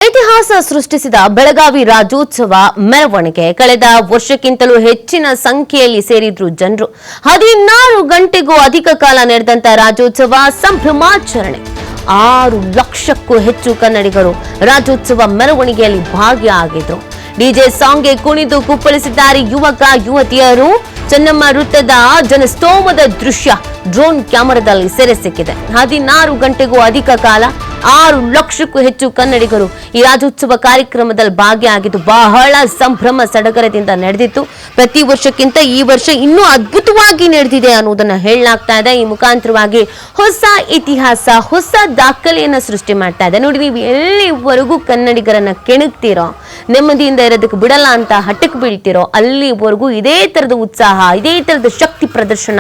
ಇತಿಹಾಸ ಸೃಷ್ಟಿಸಿದ ಬೆಳಗಾವಿ ರಾಜ್ಯೋತ್ಸವ ಮೆರವಣಿಗೆ ಕಳೆದ ವರ್ಷಕ್ಕಿಂತಲೂ ಹೆಚ್ಚಿನ ಸಂಖ್ಯೆಯಲ್ಲಿ ಸೇರಿದ್ರು ಜನರು. 16 ಗಂಟೆಗೂ ಅಧಿಕ ಕಾಲ ನಡೆದಂತ ರಾಜ್ಯೋತ್ಸವ ಸಂಭ್ರಮಾಚರಣೆ. 6 ಲಕ್ಷಕ್ಕೂ ಹೆಚ್ಚು ಕನ್ನಡಿಗರು ರಾಜ್ಯೋತ್ಸವ ಮೆರವಣಿಗೆಯಲ್ಲಿ ಭಾಗಿಯಾಗಿದ್ರು. ಡಿಜೆ ಸಾಂಗ್ಗೆ ಕುಣಿದು ಕುಪ್ಪಳಿಸಿದ್ದಾರೆ ಯುವಕ ಯುವತಿಯರು. ಚೆನ್ನಮ್ಮ ವೃತ್ತದ ಜನಸ್ತೋಮದ ದೃಶ್ಯ ಡ್ರೋನ್ ಕ್ಯಾಮೆರಾದಲ್ಲಿ ಸೆರೆ ಸಿಕ್ಕಿದೆ. 16 ಗಂಟೆಗೂ ಅಧಿಕ ಕಾಲ 6 ಲಕ್ಷಕ್ಕೂ ಹೆಚ್ಚು ಕನ್ನಡಿಗರು ಈ ರಾಜ್ಯೋತ್ಸವ ಕಾರ್ಯಕ್ರಮದಲ್ಲಿ ಭಾಗಿಯಾಗಿದ್ದು ಬಹಳ ಸಂಭ್ರಮ ಸಡಗರದಿಂದ ನಡೆದಿತ್ತು. ಪ್ರತಿ ವರ್ಷಕ್ಕಿಂತ ಈ ವರ್ಷ ಇನ್ನೂ ಅದ್ಭುತವಾಗಿ ನಡೆದಿದೆ ಅನ್ನೋದನ್ನ ಹೇಳಲಾಗ್ತಾ ಇದೆ. ಈ ಮುಖಾಂತರವಾಗಿ ಹೊಸ ಇತಿಹಾಸ, ಹೊಸ ದಾಖಲೆಯನ್ನ ಸೃಷ್ಟಿ ಮಾಡ್ತಾ ಇದೆ. ನೋಡಿ, ನೀವು ಎಲ್ಲಿವರೆಗೂ ಕನ್ನಡಿಗರನ್ನ ಕೆಣಕ್ತಿರೋ, ನೆಮ್ಮದಿಯಿಂದ ಇರೋದಕ್ಕೆ ಬಿಡಲ್ಲ ಅಂತ ಹಠಕ್ಕೆ ಬೀಳ್ತಿರೋ, ಅಲ್ಲಿವರೆಗೂ ಇದೇ ತರದ ಉತ್ಸಾಹ, ಇದೇ ತರದ ಶಕ್ತಿ ಪ್ರದರ್ಶನ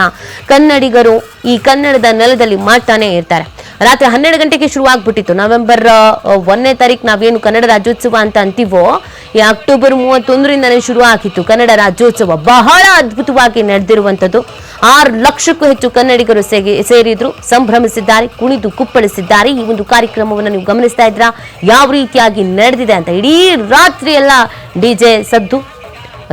ಕನ್ನಡಿಗರು ಈ ಕನ್ನಡದ ನೆಲದಲ್ಲಿ ಮಾಡ್ತಾನೆ ಇರ್ತಾರೆ. ರಾತ್ರಿ 12 ಗಂಟೆಗೆ ಶುರುವಾಗ್ಬಿಟ್ಟಿತ್ತು. ನವೆಂಬರ್ 1ನೇ ತಾರೀಕು ನಾವೇನು ಕನ್ನಡ ರಾಜ್ಯೋತ್ಸವ ಅಂತ ಅಂತೀವೋ, ಈ ಅಕ್ಟೋಬರ್ 31ರಿಂದನೇ ಶುರು ಆಗಿತ್ತು ಕನ್ನಡ ರಾಜ್ಯೋತ್ಸವ. ಬಹಳ ಅದ್ಭುತವಾಗಿ ನಡೆದಿರುವಂಥದ್ದು. 6 ಲಕ್ಷಕ್ಕೂ ಹೆಚ್ಚು ಕನ್ನಡಿಗರು ಸೇರಿದ್ರು, ಸಂಭ್ರಮಿಸಿದ್ದಾರೆ, ಕುಣಿದು ಕುಪ್ಪಳಿಸಿದ್ದಾರೆ. ಈ ಒಂದು ಕಾರ್ಯಕ್ರಮವನ್ನು ನೀವು ಗಮನಿಸ್ತಾ ಇದ್ರಾ ಯಾವ ರೀತಿಯಾಗಿ ನಡೆದಿದೆ ಅಂತ. ಇಡೀ ರಾತ್ರಿ ಎಲ್ಲ ಡಿಜೆ ಸದ್ದು.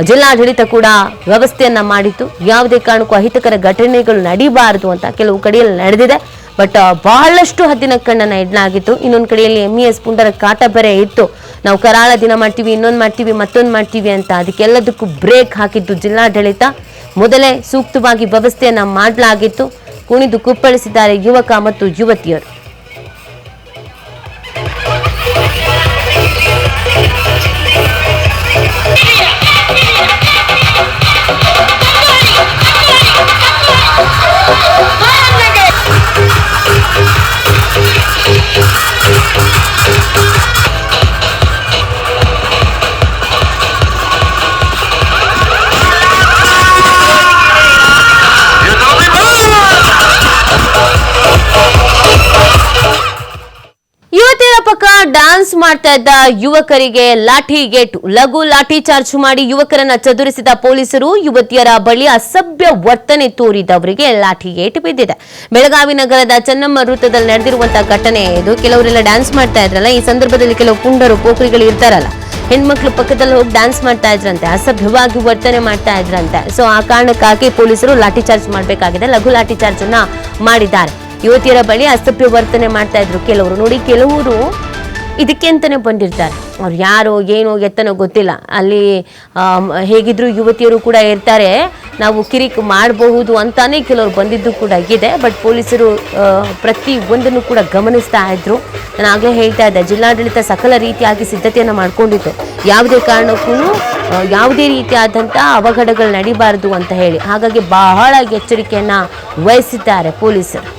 ಜಿಲ್ಲಾಡಳಿತ ಕೂಡ ವ್ಯವಸ್ಥೆಯನ್ನ ಮಾಡಿತ್ತು. ಯಾವುದೇ ಕಾರಣಕ್ಕೂ ಅಹಿತಕರ ಘಟನೆಗಳು ನಡೀಬಾರದು ಅಂತ ಕೆಲವು ಕಡೆಯಲ್ಲಿ ನಡೆದಿದೆ. ಬಟ್ ಬಹಳಷ್ಟು ಹದ್ದಿನ ಕಣ್ಣನ್ನ ಇಡಲಾಗಿತ್ತು. ಇನ್ನೊಂದು ಕಡೆಯಲ್ಲಿ MES ಪುಂಡರ ಕಾಟ ಬೇರೆ ಇತ್ತು. ನಾವು ಕರಾಳ ದಿನ ಮಾಡ್ತೀವಿ, ಇನ್ನೊಂದು ಮಾಡ್ತೀವಿ, ಮತ್ತೊಂದು ಮಾಡ್ತೀವಿ ಅಂತ. ಅದಕ್ಕೆಲ್ಲದಕ್ಕೂ ಬ್ರೇಕ್ ಹಾಕಿದ್ದು ಜಿಲ್ಲಾಡಳಿತ. ಮೊದಲೇ ಸೂಕ್ತವಾಗಿ ವ್ಯವಸ್ಥೆಯನ್ನ ಮಾಡಲಾಗಿತ್ತು. ಕುಣಿದು ಕುಪ್ಪಳಿಸಿದ್ದಾರೆ ಯುವಕ ಮತ್ತು ಯುವತಿಯರು. ಯುವತಿಯರ ಪಕ್ಕ ಡ್ಯಾನ್ಸ್ ಮಾಡ್ತಾ ಇದ್ದ ಯುವಕರಿಗೆ ಲಾಠಿ ಗೇಟು. ಲಘು ಲಾಠಿ ಚಾರ್ಜ್ ಮಾಡಿ ಯುವಕರನ್ನ ಚದುರಿಸಿದ ಪೊಲೀಸರು. ಯುವತಿಯರ ಬಳಿ ಅಸಭ್ಯ ವರ್ತನೆ ತೋರಿದವರಿಗೆ ಲಾಠಿ ಗೇಟು ಬಿದ್ದಿದೆ. ಬೆಳಗಾವಿ ನಗರದ ಚೆನ್ನಮ್ಮ ವೃತ್ತದಲ್ಲಿ ನಡೆದಿರುವಂತಹ ಘಟನೆ ಇದು. ಕೆಲವರೆಲ್ಲ ಡ್ಯಾನ್ಸ್ ಮಾಡ್ತಾ ಇದ್ರಲ್ಲ, ಈ ಸಂದರ್ಭದಲ್ಲಿ ಕೆಲವು ಪುಂಡರು ಪೋಖ್ರಿಗಳು ಇರ್ತಾರಲ್ಲ, ಹೆಣ್ಮಕ್ಳು ಪಕ್ಕದಲ್ಲಿ ಹೋಗಿ ಡ್ಯಾನ್ಸ್ ಮಾಡ್ತಾ ಇದ್ರಂತೆ, ಅಸಭ್ಯವಾಗಿ ವರ್ತನೆ ಮಾಡ್ತಾ ಇದ್ರಂತೆ. ಸೊ ಆ ಕಾರಣಕ್ಕಾಗಿ ಪೊಲೀಸರು ಲಾಠಿ ಚಾರ್ಜ್ ಮಾಡಬೇಕಾಗಿದೆ. ಲಘು ಲಾಠಿ ಚಾರ್ಜ್ ಅನ್ನ ಮಾಡಿದ್ದಾರೆ. ಯುವತಿಯರ ಬಳಿ ಅಸಭ್ಯ ವರ್ತನೆ ಮಾಡ್ತಾ ಇದ್ರು ಕೆಲವರು. ನೋಡಿ, ಕೆಲವರು ಇದಕ್ಕೆ ಅಂತಾನೆ ಬಂದಿರ್ತಾರೆ. ಅವ್ರು ಯಾರೋ ಏನೋ ಎತ್ತನೋ ಗೊತ್ತಿಲ್ಲ. ಅಲ್ಲಿ ಹೇಗಿದ್ರು ಯುವತಿಯರು ಕೂಡ ಇರ್ತಾರೆ, ನಾವು ಕಿರಿಕ್ ಮಾಡಬಹುದು ಅಂತಾನೆ ಕೆಲವರು ಬಂದಿದ್ದು ಕೂಡ ಇದೆ. ಬಟ್ ಪೊಲೀಸರು ಪ್ರತಿ ಒಂದನ್ನು ಕೂಡ ಗಮನಿಸ್ತಾ ಇದ್ರು. ನಾನು ಆಗಲೇ ಹೇಳ್ತಾ ಇದ್ದೆ, ಜಿಲ್ಲಾಡಳಿತ ಸಕಲ ರೀತಿಯಾಗಿ ಸಿದ್ಧತೆಯನ್ನು ಮಾಡ್ಕೊಂಡಿತ್ತು. ಯಾವುದೇ ಕಾರಣಕ್ಕೂ ಯಾವುದೇ ರೀತಿಯಾದಂಥ ಅವಘಡಗಳು ನಡೀಬಾರದು ಅಂತ ಹೇಳಿ. ಹಾಗಾಗಿ ಬಹಳ ಎಚ್ಚರಿಕೆಯನ್ನ ವಹಿಸಿದ್ದಾರೆ ಪೊಲೀಸರು.